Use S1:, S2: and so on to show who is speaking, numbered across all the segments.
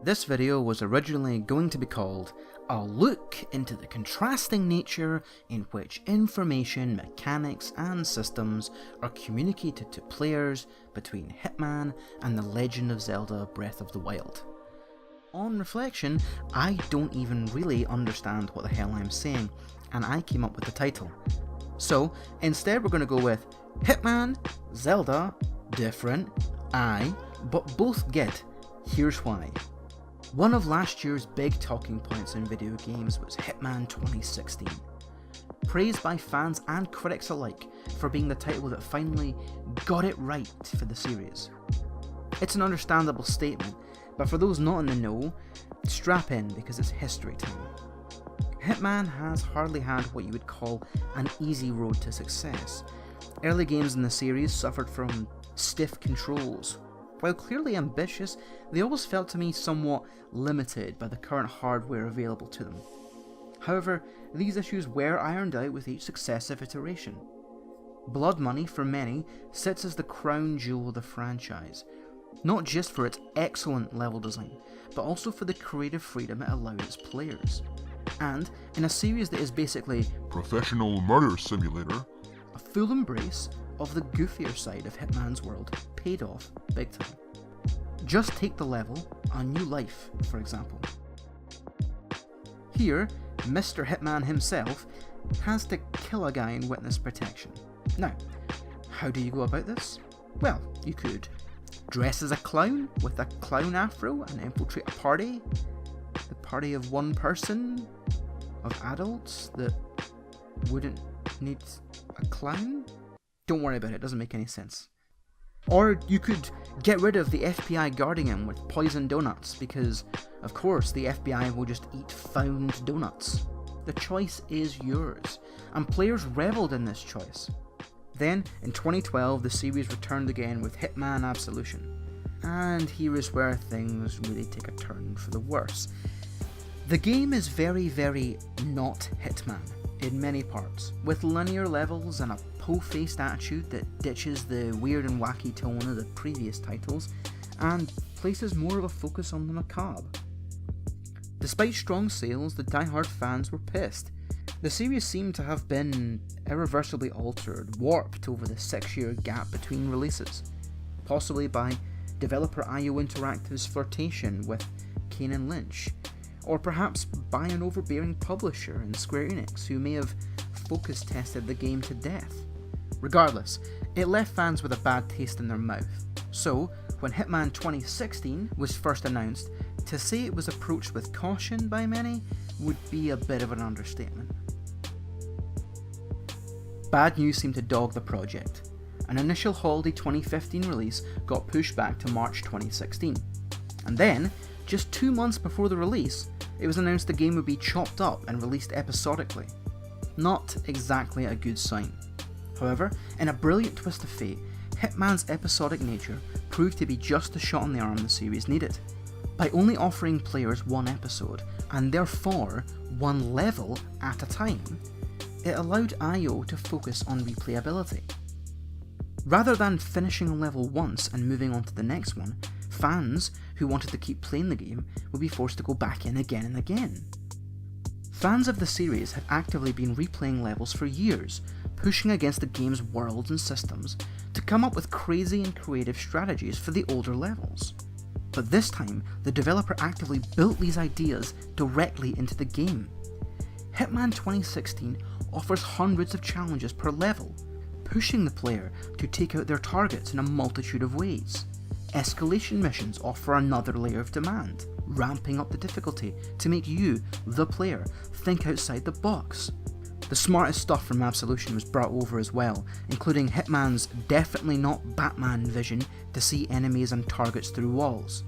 S1: This video was originally going to be called A Look into the Contrasting Nature in which Information, Mechanics and Systems are communicated to players between Hitman and The Legend of Zelda Breath of the Wild. On reflection, I don't even really understand what the hell I'm saying, and I came up with the title. So instead we're going to go with Hitman, Zelda, different, aye, but both good. Here's why. One of last year's big talking points in video games was Hitman 2016. Praised by fans and critics alike for being the title that finally got it right for the series. It's an understandable statement, but for those not in the know, strap in because it's history time. Hitman has hardly had what you would call an easy road to success. Early games in the series suffered from stiff controls. While clearly ambitious, they always felt to me somewhat limited by the current hardware available to them. However, these issues were ironed out with each successive iteration. Blood Money, for many, sits as the crown jewel of the franchise, not just for its excellent level design, but also for the creative freedom it allowed its players. And, in a series that is basically
S2: professional murder simulator,
S1: a full embrace of the goofier side of Hitman's world paid off big time. Just take the level A New Life, for example. Here, Mr. Hitman himself has to kill a guy in witness protection. Now, how do you go about this? Well, you could dress as a clown with a clown afro and infiltrate a party. The party of one person, of adults that wouldn't need a clown? Don't worry about it, doesn't make any sense. Or you could get rid of the FBI guarding him with poison donuts because, of course, the FBI will just eat found donuts. The choice is yours, and players revelled in this choice. Then, in 2012, the series returned again with Hitman Absolution. And here is where things really take a turn for the worse. The game is very not Hitman in many parts, with linear levels and a po-faced attitude that ditches the weird and wacky tone of the previous titles and places more of a focus on the macabre. Despite strong sales, the die-hard fans were pissed. The series seemed to have been irreversibly altered, warped over the 6-year gap between releases, possibly by developer IO Interactive's flirtation with Kane and Lynch, or perhaps by an overbearing publisher in Square Enix who may have focus tested the game to death. Regardless, it left fans with a bad taste in their mouth. So, when Hitman 2016 was first announced, to say it was approached with caution by many would be a bit of an understatement. Bad news seemed to dog the project. An initial holiday 2015 release got pushed back to March 2016. And then, just 2 months before the release, it was announced the game would be chopped up and released episodically. Not exactly a good sign. However, in a brilliant twist of fate, Hitman's episodic nature proved to be just the shot in the arm the series needed. By only offering players one episode, and therefore one level at a time, it allowed IO to focus on replayability. Rather than finishing a level once and moving on to the next one, fans who wanted to keep playing the game would be forced to go back in again and again. Fans of the series had actively been replaying levels for years, pushing against the game's worlds and systems to come up with crazy and creative strategies for the older levels. But this time, the developer actively built these ideas directly into the game. Hitman 2016 offers hundreds of challenges per level, pushing the player to take out their targets in a multitude of ways. Escalation missions offer another layer of demand, ramping up the difficulty to make you, the player, think outside the box. The smartest stuff from Absolution was brought over as well, including Hitman's definitely not Batman vision to see enemies and targets through walls.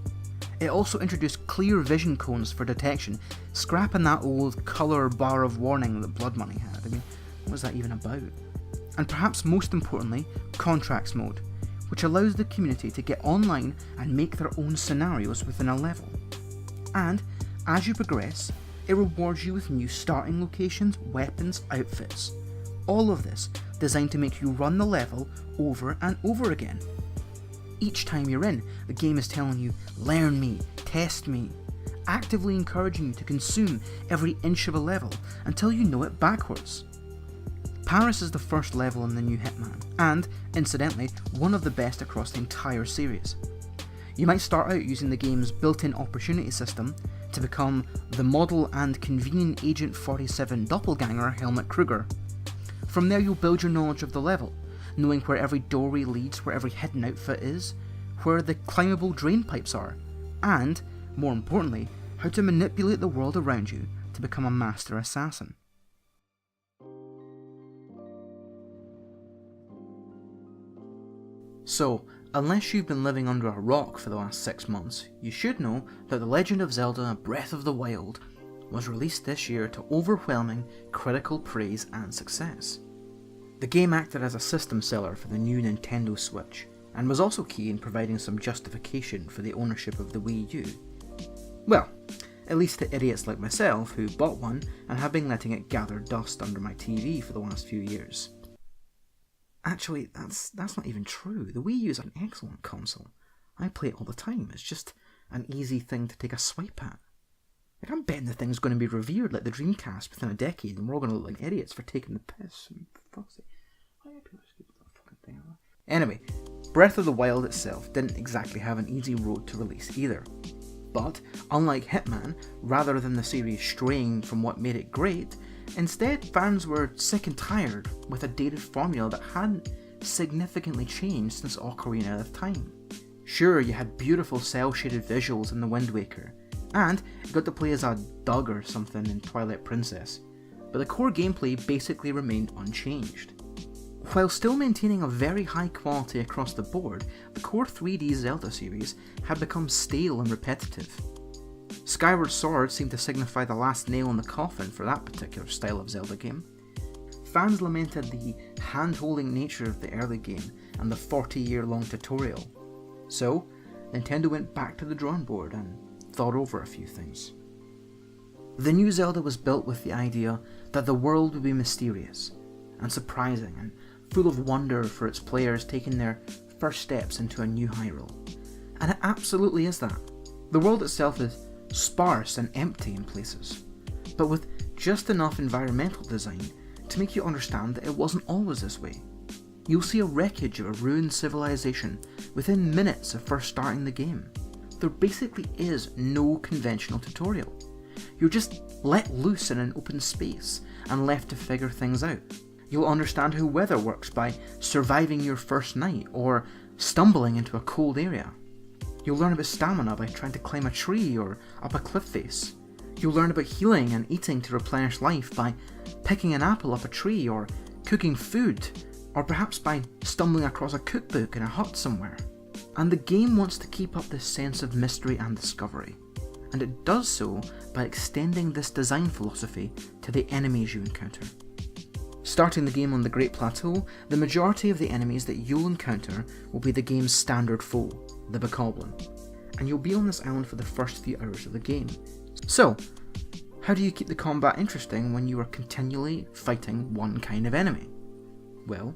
S1: It also introduced clear vision cones for detection, scrapping that old colour bar of warning that Blood Money had. I mean, what was that even about? And perhaps most importantly, Contracts mode, which allows the community to get online and make their own scenarios within a level. And, as you progress, it rewards you with new starting locations, weapons, outfits. All of this designed to make you run the level over and over again. Each time you're in, the game is telling you, learn me, test me, actively encouraging you to consume every inch of a level until you know it backwards. Paris is the first level in the new Hitman, and, incidentally, one of the best across the entire series. You might start out using the game's built-in opportunity system to become the model and convenient Agent 47 doppelganger Helmut Kruger. From there you'll build your knowledge of the level, knowing where every doorway leads, where every hidden outfit is, where the climbable drain pipes are, and, more importantly, how to manipulate the world around you to become a master assassin. So, unless you've been living under a rock for the last 6 months, you should know that The Legend of Zelda Breath of the Wild was released this year to overwhelming critical praise and success. The game acted as a system seller for the new Nintendo Switch, and was also key in providing some justification for the ownership of the Wii U. Well, at least to idiots like myself who bought one and have been letting it gather dust under my TV for the last few years. Actually, that's not even true. The Wii U is an excellent console. I play it all the time. It's just an easy thing to take a swipe at. Like, I'm betting the thing's going to be revered like the Dreamcast within a decade, and we're all going to look like idiots for taking the piss. Anyway, Breath of the Wild itself didn't exactly have an easy road to release either. But, unlike Hitman, rather than the series straying from what made it great, instead fans were sick and tired with a dated formula that hadn't significantly changed since Ocarina of Time. Sure, you had beautiful cel-shaded visuals in the Wind Waker, and you got to play as a Doug or something in Twilight Princess, but the core gameplay basically remained unchanged. While still maintaining a very high quality across the board, the core 3D Zelda series had become stale and repetitive. Skyward Sword seemed to signify the last nail in the coffin for that particular style of Zelda game. Fans lamented the hand-holding nature of the early game and the 40-year-long tutorial. So, Nintendo went back to the drawing board and thought over a few things. The new Zelda was built with the idea that the world would be mysterious and surprising and full of wonder for its players taking their first steps into a new Hyrule. And it absolutely is that. The world itself is sparse and empty in places, but with just enough environmental design to make you understand that it wasn't always this way. You'll see a wreckage of a ruined civilization within minutes of first starting the game. There basically is no conventional tutorial. You're just let loose in an open space and left to figure things out. You'll understand how weather works by surviving your first night or stumbling into a cold area. You'll learn about stamina by trying to climb a tree or up a cliff face. You'll learn about healing and eating to replenish life by picking an apple up a tree or cooking food, or perhaps by stumbling across a cookbook in a hut somewhere. And the game wants to keep up this sense of mystery and discovery, and it does so by extending this design philosophy to the enemies you encounter. Starting the game on the Great Plateau, the majority of the enemies that you'll encounter will be the game's standard foe, the Bokoblin, and you'll be on this island for the first few hours of the game. So, how do you keep the combat interesting when you are continually fighting one kind of enemy? Well,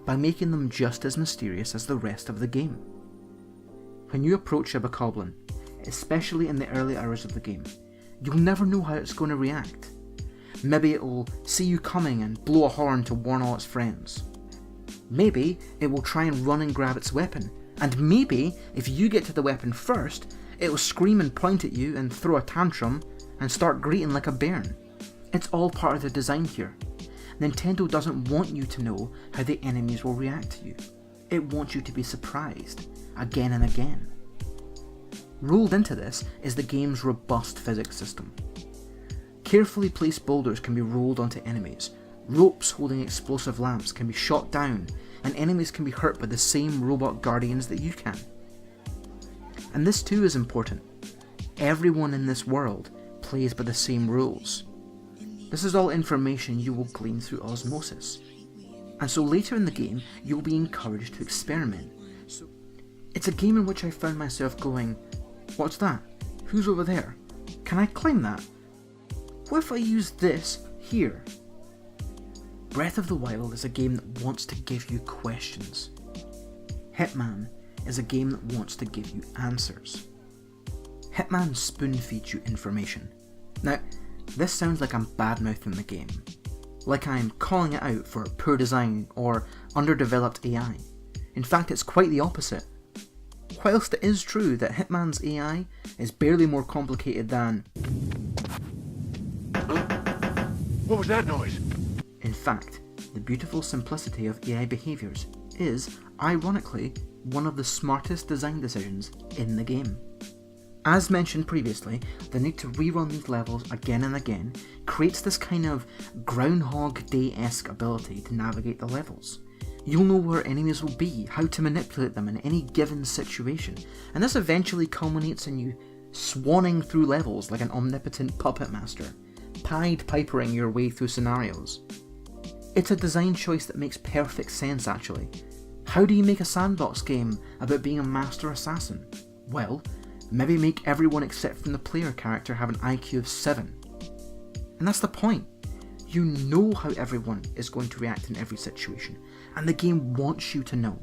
S1: by making them just as mysterious as the rest of the game. When you approach a Bokoblin, especially in the early hours of the game, you'll never know how it's going to react. Maybe it will see you coming and blow a horn to warn all its friends. Maybe it will try and run and grab its weapon, and maybe if you get to the weapon first, it will scream and point at you and throw a tantrum and start greeting like a bairn. It's all part of the design here. Nintendo doesn't want you to know how the enemies will react to you. It wants you to be surprised, again and again. Rolled into this is the game's robust physics system. Carefully placed boulders can be rolled onto enemies, ropes holding explosive lamps can be shot down, and enemies can be hurt by the same robot guardians that you can. And this too is important. Everyone in this world plays by the same rules. This is all information you will glean through osmosis. And so later in the game, you'll be encouraged to experiment. It's a game in which I found myself going, what's that? Who's over there? Can I climb that? What if I use this here? Breath of the Wild is a game that wants to give you questions. Hitman is a game that wants to give you answers. Hitman spoon-feeds you information. Now, this sounds like I'm bad-mouthing the game, like I'm calling it out for poor design or underdeveloped AI. In fact, it's quite the opposite. Whilst it is true that Hitman's AI is barely more complicated than...
S3: What was that noise?
S1: In fact, the beautiful simplicity of AI behaviours is, ironically, one of the smartest design decisions in the game. As mentioned previously, the need to rerun these levels again and again creates this kind of Groundhog Day-esque ability to navigate the levels. You'll know where enemies will be, how to manipulate them in any given situation, and this eventually culminates in you swanning through levels like an omnipotent puppet master, Pied Pipering your way through scenarios. It's a design choice that makes perfect sense actually. How do you make a sandbox game about being a master assassin? Well, maybe make everyone except from the player character have an IQ of 7. And that's the point. You know how everyone is going to react in every situation, and the game wants you to know.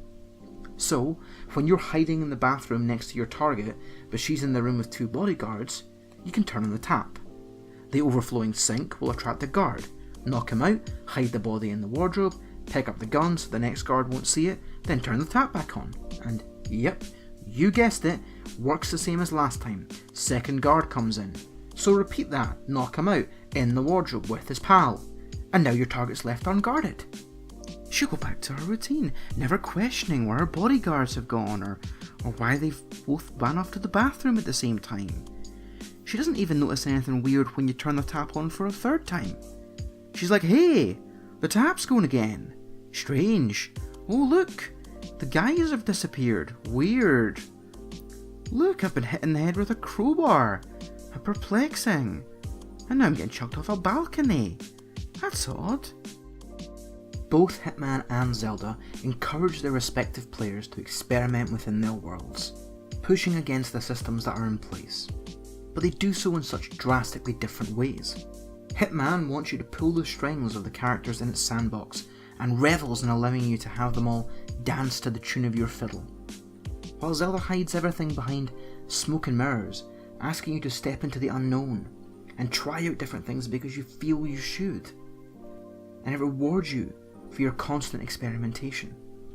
S1: So, when you're hiding in the bathroom next to your target, but she's in the room with 2 bodyguards, you can turn on the tap. The overflowing sink will attract a guard, knock him out, hide the body in the wardrobe, pick up the gun so the next guard won't see it, then turn the tap back on. And yep, you guessed it, works the same as last time. Second guard comes in. So repeat that, knock him out, in the wardrobe with his pal. And now your target's left unguarded. She'll go back to her routine, never questioning where her bodyguards have gone or why they've both ran off to the bathroom at the same time. She doesn't even notice anything weird when you turn the tap on for a 3rd time. She's like, hey, the tap's going again. Strange. Oh look, the guys have disappeared. Weird. Look, I've been hit in the head with a crowbar. How perplexing. And now I'm getting chucked off a balcony. That's odd. Both Hitman and Zelda encourage their respective players to experiment within their worlds, pushing against the systems that are in place. But they do so in such drastically different ways. Hitman wants you to pull the strings of the characters in its sandbox and revels in allowing you to have them all dance to the tune of your fiddle, while Zelda hides everything behind smoke and mirrors, asking you to step into the unknown and try out different things because you feel you should. And it rewards you for your constant experimentation.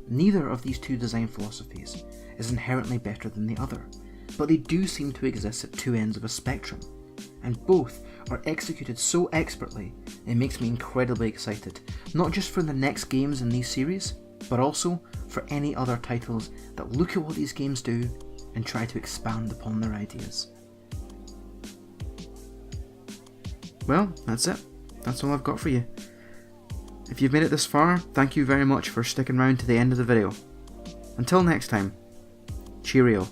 S1: Neither of these 2 design philosophies is inherently better than the other, but they do seem to exist at 2 ends of a spectrum, and both are executed so expertly it makes me incredibly excited, not just for the next games in these series, but also for any other titles that look at what these games do and try to expand upon their ideas. Well, that's it. That's all I've got for you. If you've made it this far, thank you very much for sticking around to the end of the video. Until next time, cheerio.